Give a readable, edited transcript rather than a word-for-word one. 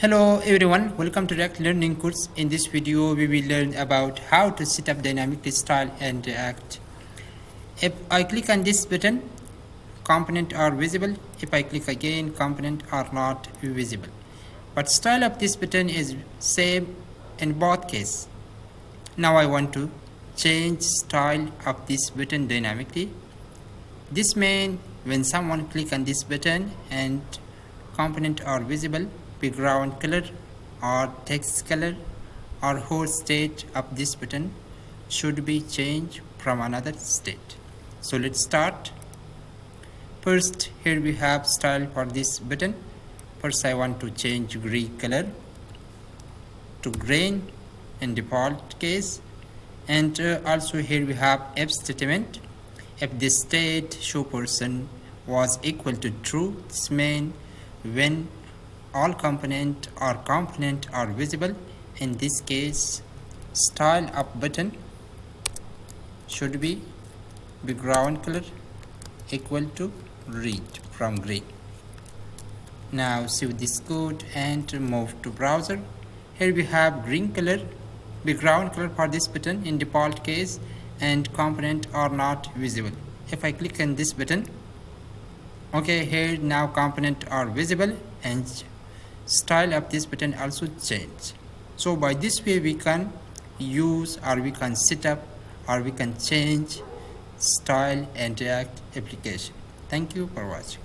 Hello everyone, welcome to React Learning course. In this video, we will learn about how to set up dynamically style and React. If I click on this button, components are visible. If I click again, components are not visible. But style of this button is same in both cases. Now I want to change style of this button dynamically. This means when someone click on this button and components are visible, background color or text color or whole state of this button should be changed from another state. So let's start. First, here we have style for this button. First, I want to change gray color to green in default case, and also here we have if statement. If the state show person was equal to true, this means when all component are visible. In this case, style of button should be background color equal to red from gray. Now save this code and move to browser. Here we have green color, background color for this button in default case, and component are not visible. If I click on this button, okay, here now component are visible and style of this button also change. So by this way we can use, or we can set up, or we can change style and React application. Thank you for watching.